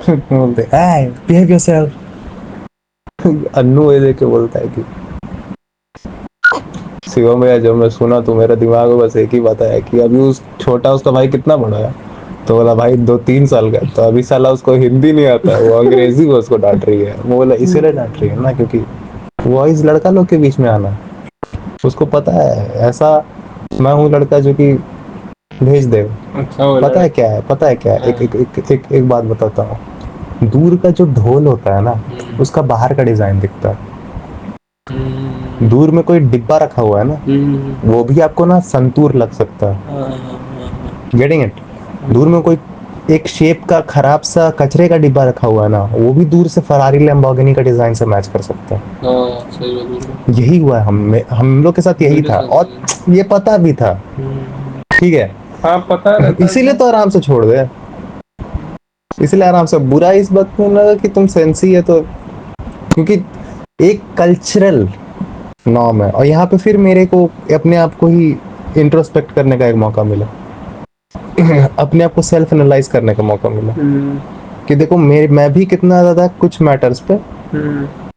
बोलते behave yourself. Annu ये देख के बोलता है कि शिवम भैया जब मैं सुना तो मेरे दिमाग में बस एक ही बात आया कि अभी उस छोटा उसका भाई कितना बड़ा है। तो बोला भाई 2-3 साल का। तो अभी साला उसको हिंदी नहीं आता, वो अंग्रेजी में उसको डांट रही है। वो बोला इसीलिए डांट रही है ना क्योंकि वॉइस लड़का लोग के बीच में आना, उसको पता है ऐसा मैं हूँ लड़का जो कि भेज दे। पता है क्या है, पता है क्या है, एक बात बताता हूँ। दूर का जो ढोल होता है ना, उसका बाहर का डिजाइन दिखता है। दूर में कोई डिब्बा रखा हुआ है ना, वो भी आपको ना संतूर लग सकता है। Getting it? दूर में कोई एक शेप का खराब सा कचरे का डिब्बा रखा हुआ है ना, वो भी दूर से फरारी लैम्बोर्गिनी का डिजाइन से मैच कर सकता है। यही हुआ है हम लोग के साथ, यही था और ये पता भी था। ठीक है, हाँ पता रहता है। इसीलिए तो आराम से छोड़ दे, इसलिए आराम से। बुरा इस बात में लगा कि तुम सेंसी है तो, क्योंकि एक कल्चरल नॉर्म है। और यहाँ पे फिर मेरे को अपने आप को ही इंट्रोस्पेक्ट करने का एक मौका मिला, अपने आप को सेल्फ एनालाइज करने का मौका मिला कि देखो मैं भी कितना ज्यादा कुछ मैटर्स पे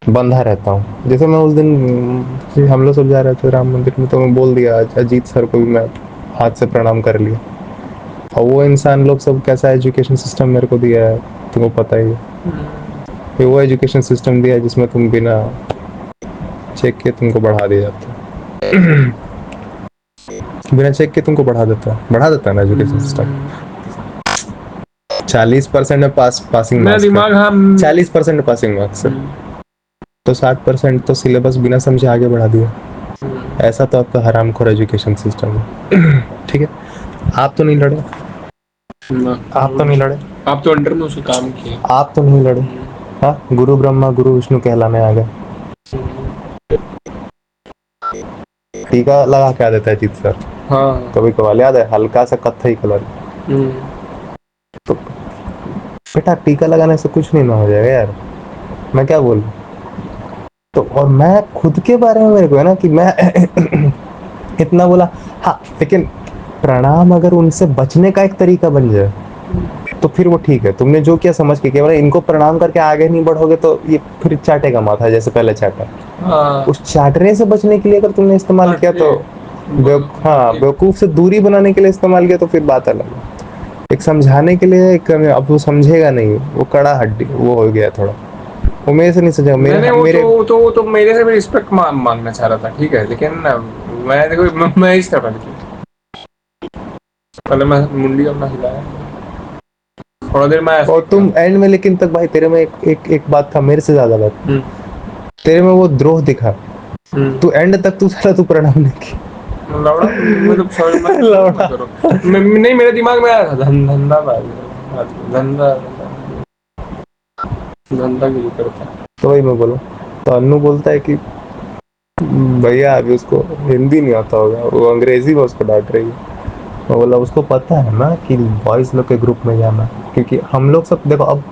बंधा रहता हूँ। जैसे मैं उस दिन हम लोग सब जा रहे थे राम मंदिर में, तो मैं बोल दिया अजीत सर को भी मैं हाथ से प्रणाम कर लिया। और वो इंसान लोग सब कैसा एजुकेशन सिस्टम मेरे को दिया है तुमको पता ही है। वो एजुकेशन सिस्टम दिया है जिसमें तुम बिना चेक के तुमको बढ़ा दिया जाता है। बिना चेक के तुमको बढ़ा देता है ना एजुकेशन सिस्टम। 40% में पासिंग मार्क्स, 40% में पासिंग मार्क्स है, तो 60% तो सिलेबस बिना समझे आगे बढ़ा दिया। ऐसा तो आपका हरामखोर एजुकेशन सिस्टम है। ठीक है, आप तो नहीं लड़े, आप तो नहीं लड़े, आप तो अंडर में उसे काम किए, आप तो नहीं लड़े। हाँ, गुरु ब्रह्मा गुरु विष्णु कहलाने आ गए। टीका लगा क्या देता है जीत सर? हाँ कभी कभार याद है, हल्का सा कत्थई कलर। तो बेटा टीका लगाने से कुछ नहीं ना हो जाएगा यार, मैं क्या बोलूं। तो और मैं खुद के बारे में मेरे को है ना कि मैं इतना बोला। हाँ लेकिन प्रणाम अगर उनसे बचने का एक तरीका बन जाए तो फिर वो ठीक है। तुमने जो किया समझ के किया, इनको प्रणाम करके आगे नहीं बढ़ोगे तो ये फिर चाटेगा माथा जैसे पहले चाटा। उस चाटने से बचने के लिए अगर तुमने इस्तेमाल किया तो हाँ, बेवकूफ से दूरी बनाने के लिए इस्तेमाल किया तो फिर बात अलग है। एक समझाने के लिए एक, अब वो समझेगा नहीं, वो कड़ा हड्डी वो हो गया थोड़ा, वो मेरे से नहीं समझेगा। वो तो मेरे से भी रिस्पेक्ट मांगना चाह रहा था, ठीक है, लेकिन मैं देखो मैं इस तरह पहले मैं मुंडी अपना हिलाया थोड़ा देर में, और तुम एंड में, लेकिन तक भाई तेरे में एक बात था मेरे से ज्यादा बात, तेरे में वो द्रोह दिखा। तू एंड तक तू प्रणाम नहीं की। लौड़ा मतलब नहीं, मेरे दिमाग में आया था धंधा धंधा क्यों करता। तो वही मैं बोला, तो अन्नू बोलता है कि भैया अभी उसको हिंदी नहीं आता होगा, वो अंग्रेजी में उसको डांट रही है। मैं बोला उसको पता है ना कि बॉयज लोग के ग्रुप में जाना, क्योंकि हम लोग सब देखो अब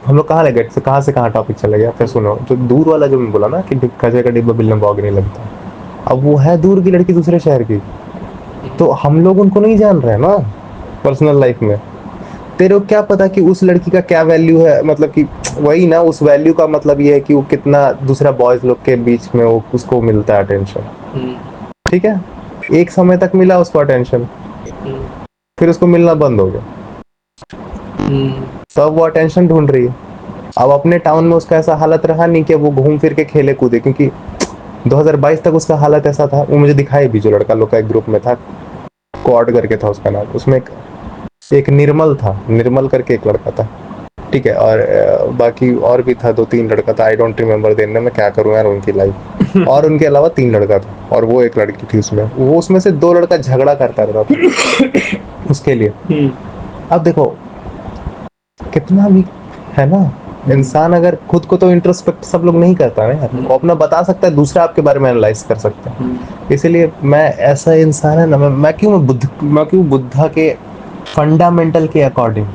हम लोग कहाँ लगे से कहाँ टॉपिक चला गया। फिर सुनो, जो दूर वाला जो मैं बोला ना कि कचरे का डिब्बा बिल्ले बॉग नहीं लगता, अब वो है दूर की लड़की दूसरे शहर की, तो हम लोग उनको नहीं जान रहे ना पर्सनल लाइफ में। तेरे को क्या पता कि उस लड़की का क्या वैल्यू है, मतलब कि वही ना, उस वैल्यू का मतलब ये है कि वो कितना दूसरा बॉयज लोग के बीच में वो उसको मिलता है अटेंशन। ठीक है, एक समय तक मिला उसको अटेंशन, फिर उसको मिलना बंद हो गया, तब वो अटेंशन ढूंढ रही है। अब अपने टाउन में उसका ऐसा हालत रहा नहीं कि वो घूम फिर के खेले कूदे, क्योंकि 2022 तक उसका हालत ऐसा था। वो मुझे दिखाई भी, जो लड़का लोग का एक ग्रुप में था, क्वाड करके था उसका नाम, उसमें एक निर्मल था, निर्मल करके एक लड़का था, ठीक है, और बाकी और भी था 2-3 लड़का था। आई डोंट रिमेम्बर देने में क्या करूं यार उनकी लाइफ। और उनके अलावा 3 लड़का था और वो एक लड़की थी उसमें। वो उसमें से 2 लड़का झगड़ा करता रहता था उसके लिए। अब देखो कितना भी है ना, इंसान अगर खुद को तो इंट्रोस्पेक्ट सब लोग नहीं करता ना यार, वो अपना बता सकता है, दूसरा आपके बारे में एनालाइज कर सकता है। इसीलिए मैं ऐसा इंसान है ना, मैं क्यों बुद्धा के फंडामेंटल के अकॉर्डिंग,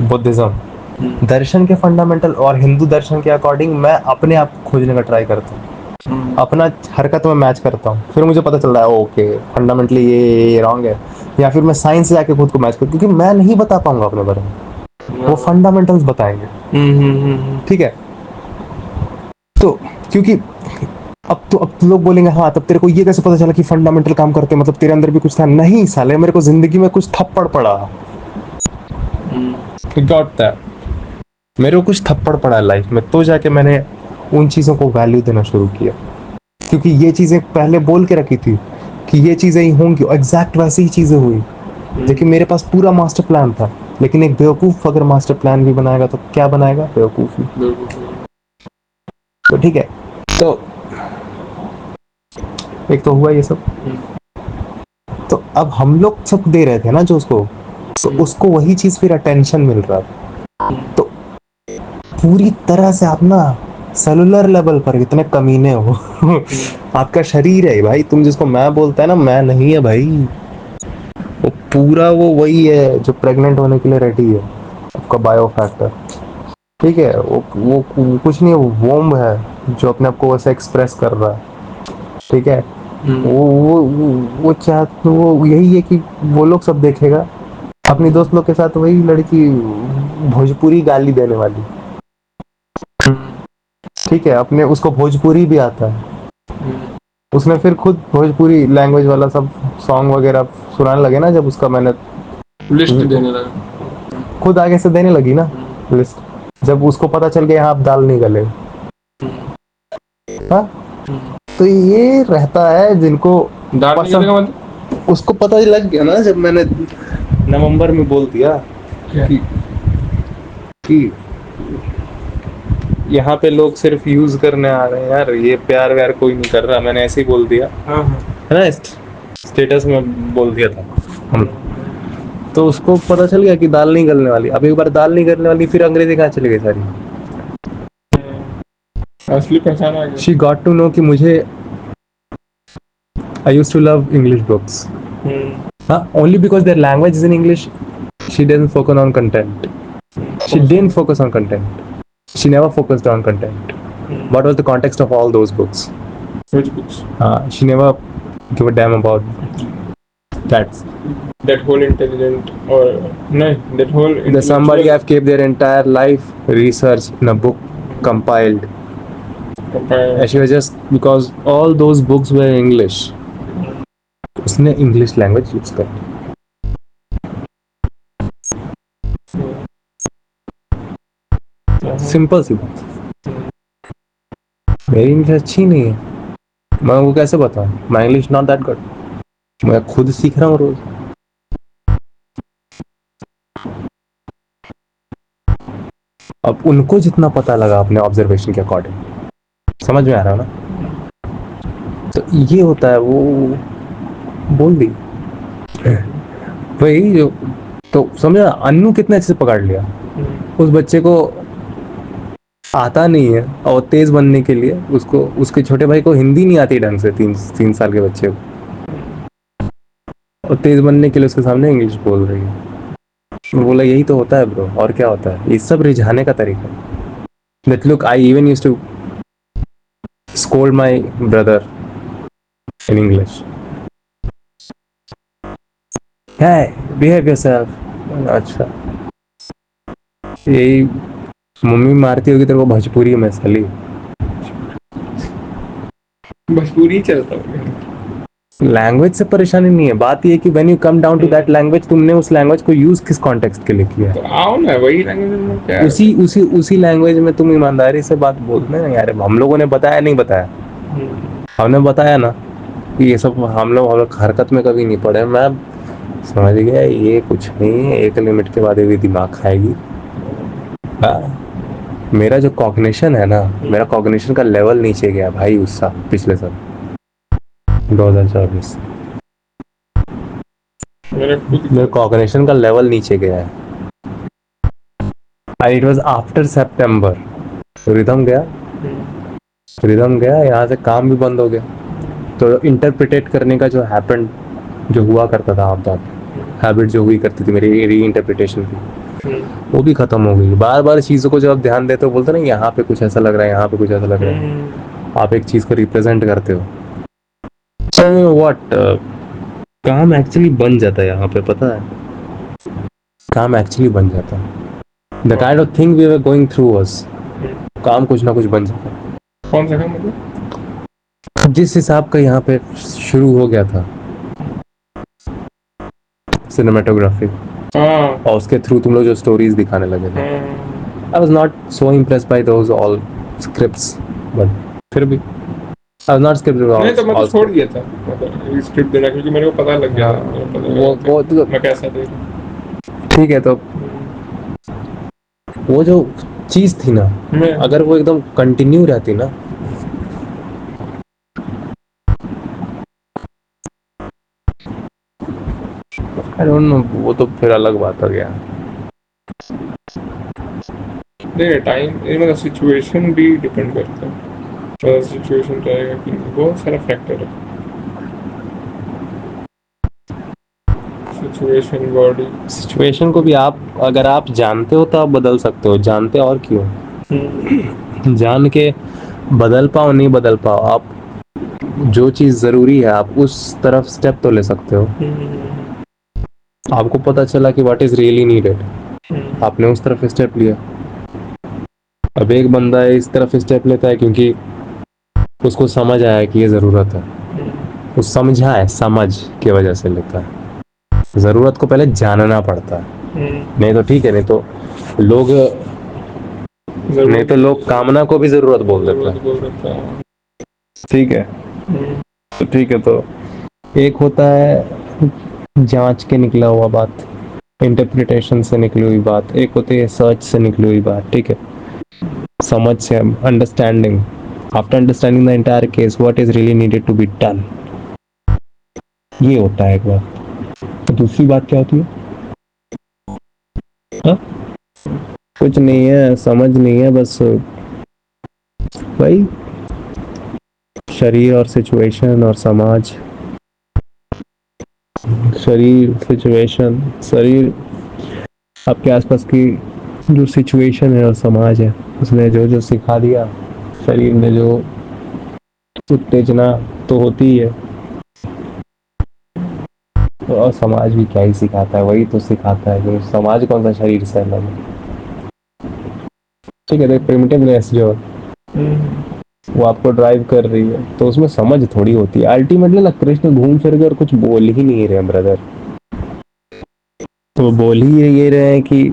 बुद्धिज्म दर्शन के फंडामेंटल और हिंदू दर्शन के अकॉर्डिंग मैं अपने आप को खोजने का ट्राई करता हूँ, अपना हरकत में मैच करता हूँ, फिर मुझे पता चल रहा है ओके फंडामेंटली ये रॉन्ग है, या फिर मैं साइंस से जाके खुद को मैच करता हूँ, क्योंकि मैं नहीं बता पाऊंगा अपने बारे में। वो फंडामेंटल्स बताएंगे। ठीक है, तो क्योंकि अब तो लोग बोलेंगे हाँ तब तेरे को ये कैसे पता चला कि फंडामेंटल काम करते हैं, मतलब तेरे अंदर भी कुछ था। नहीं साले, मेरे को जिंदगी में कुछ थप्पड़ पड़ा, गॉट दैट, मेरे को कुछ थप्पड़ पड़ा लाइफ में, तो जाके मैंने उन चीजों को वैल्यू देना शुरू किया। क्योंकि ये चीजें पहले बोल के रखी थी कि ये चीजें ही होंगी, एग्जैक्ट वैसी ही चीजें हुई। देखिए मेरे पास पूरा मास्टर प्लान था, लेकिन एक बेवकूफ अगर मास्टर प्लान भी बनाएगा तो क्या बनाएगा, बेवकूफ ही। तो ठीक है, तो एक तो हुआ ये सब। तो अब हम लोग सब दे रहे थे ना जो उसको, तो उसको वही चीज फिर अटेंशन मिल रहा था। तो पूरी तरह से आप ना सेलुलर लेवल पर इतने कमीने हो आपका शरीर है भाई, तुम जिसको मैं बोलता है ना, मैं नहीं है भाई, वो पूरा वो वही है जो प्रेग्नेंट होने के लिए रेडी है, आपका बायो फैक्टर। ठीक है, वो कुछ नहीं है, वो वोम है जो अपने आप को वैसे एक्सप्रेस कर रहा है। ठीक है, वो चाह तो वो यही है कि वो लोग सब देखेगा अपनी दोस्त लोग के साथ, वही लड़की भोजपुरी गाली देने वाली। ठीक है, अपने उसको भोजपुरी भी आता है, उसने फिर खुद भोजपुरी लैंग्वेज वाला सब सॉन्ग वगैरह सुनाने लगे ना, जब उसका मैंने लिस्ट देने लगा, खुद आगे से देने लगी ना लिस्ट, जब उसको पता चल गया यहाँ आप दाल नहीं गले। हाँ, तो ये रहता है जिनको उसको पता ही लग गया ना, जब मैंने नवंबर में बोल दिया कि यहाँ पे लोग सिर्फ यूज करने आ रहे हैं यार, ये प्यार व्यार कोई नहीं कर रहा, मैंने ऐसे ही बोल दिया है ना, स्टेटस में बोल दिया था हम। तो उसको पता चल गया कि दाल नहीं गलने वाली। अब एक बार दाल नहीं गलने वाली, फिर अंग्रेजी कहाँ चली गई सारी, असली पहचान आ गई। शी गॉट टू नो कि मुझे I used to love English books. Only because their language is in English, she didn't focus on content. She didn't focus on content. She never focused on content. What was the context of all those books? Which books? She never gave a damn about that. That whole intelligent or no, that whole The somebody have kept their entire life research in a book compiled. She was just because all those books were English. उसने English language use कर, simple सी बात। मेरी English अच्छी नहीं है, मैं वो कैसे बताऊं, my English not that good, मैं खुद सीख रहा हूँ रोज। अब उनको जितना पता लगा अपने ऑब्जर्वेशन के अकॉर्डिंग, समझ में आ रहा है ना, तो ये होता है, वो बोल दी वही जो, तो समझा अन्नू कितने अच्छे से पकड़ लिया। उस बच्चे को आता नहीं है, और तेज बनने के लिए उसको, उसके छोटे भाई को हिंदी नहीं आती ढंग से, 3 साल के बच्चे को, और तेज बनने के लिए उसके सामने इंग्लिश बोल रही है। बोला यही तो होता है ब्रो, और क्या होता है, ये सब रिझाने का तरीका। That look, I even used to scold my brother in English, hey behave yourself। अच्छा, यही मम्मी मारती होगी तेरे को भोजपुरी में साली, भोजपुरी चलता है। लैंग्वेज से परेशानी नहीं है, बात ये है कि when you come down to that language, तुमने उस लैंग्वेज को यूज किस कॉन्टेक्स्ट के लिए किया तो आओ ना वही लैंग्वेज में, क्या उसी लैंग्वेज में तुम ईमानदारी से बात बोलते हैं यार। हम लोगों ने बताया नहीं बताया, हमने बताया ना कि ये सब हम लोग हरकत में कभी नहीं पड़े। मैं समझ गया ये कुछ नहीं है, एक लिमिट के बाद ये भी दिमाग खाएगी। मेरा जो कॉग्निशन है ना, मेरा कॉग्निशन का लेवल नीचे गया भाई उस साल, पिछले साल 2024, मेरे कॉग्निशन का लेवल नीचे गया है। And it was after September, rhythm गया, यहाँ से काम भी बंद हो गया। तो इंटरप्रिटेट करने का जो हैपेंड, जो हुआ करता था आप हैबिट जो हुई करती थी मेरी री इंटरप्रिटेशन की, वो भी खत्म हो गई। बार बार चीज़ों को जब आप ध्यान देते हो, बोलते ना यहाँ पे कुछ ऐसा लग रहा है, यहाँ पे कुछ ऐसा लग रहा है, आप एक चीज़ को रिप्रेजेंट करते हो, so what, काम एक्चुअली बन जाता है यहाँ पे, पता है, काम एक्चुअली बन जाता है। The kind of thing we were going through was, काम कुछ ना कुछ बन जाता। कौन सा काम मतलब? जिस हिसाब का यहाँ पे शुरू हो गया था सिनेमेटोग्राफी, हाँ और उसके थ्रू तुम लोग जो स्टोरीज दिखाने लगे थे, हाँ, I was not so impressed by those all scripts, but फिर भी आई वाज नॉट स्क्रिप्ट नहीं तो मैं तो ऑल छोड़ दिया था मतलब स्क्रिप्ट देना, क्योंकि मेरे को पता लग गया था, मेरे को पता लग वो गया था तो मैं कैसा देख। ठीक है। तो वो जो चीज थी ना, मैं अगर वो एकदम कंटिन्यू रहती ना, आई डोंट नो, वो तो फिर अलग बात हो गया। नहीं टाइम ये मतलब सिचुएशन भी डिपेंड करता है, तो सिचुएशन रहेगा कि नहीं, बहुत सारा फैक्टर है, सिचुएशन बॉडी। सिचुएशन को भी आप अगर आप जानते हो तो आप बदल सकते हो, जानते और क्यों, जान के बदल पाओ नहीं बदल पाओ, आप जो चीज जरूरी है आप उस तरफ स्टेप तो ले सकते हो। आपको पता चला कि व्हाट इज रियली नीडेड, आपने उस तरफ स्टेप लिया। अब एक बंदा इस तरफ स्टेप लेता है क्योंकि उसको समझ आया कि ये जरूरत है, वो समझा है, समझ की वजह से लेता है। जरूरत को पहले जानना पड़ता है, नहीं तो ठीक है, नहीं तो लोग कामना को भी जरूरत बोल देते हैं। ठीक है, तो ठीक है, तो एक होता है जांच के निकला हुआ बात, इंटरप्रिटेशन से निकली हुई बात, एक होती है सर्च से निकली हुई बात, ठीक है, समझ से, understanding, after understanding the entire case what is really needed to be done, ये होता है एक बात। तो दूसरी बात क्या होती है? हा? कुछ नहीं है, समझ नहीं है, बस भाई शरीर और सिचुएशन और समाज, शरीर सिचुएशन, शरीर आपके आसपास की जो सिचुएशन है और समाज है उसने जो जो सिखा दिया, शरीर ने जो उत्तेजना तो होती ही है, और समाज भी क्या ही सिखाता है, वही तो सिखाता है कि समाज कौन सा शरीर से अलग है। ठीक है, तो प्रिमिटिवनेस जो वो आपको ड्राइव कर रही है, तो उसमें समझ थोड़ी होती है अल्टीमेटली ना। कृष्ण घूम फिर कर कुछ बोल ही नहीं रहे ब्रदर, तो बोल ही ये रहे हैं कि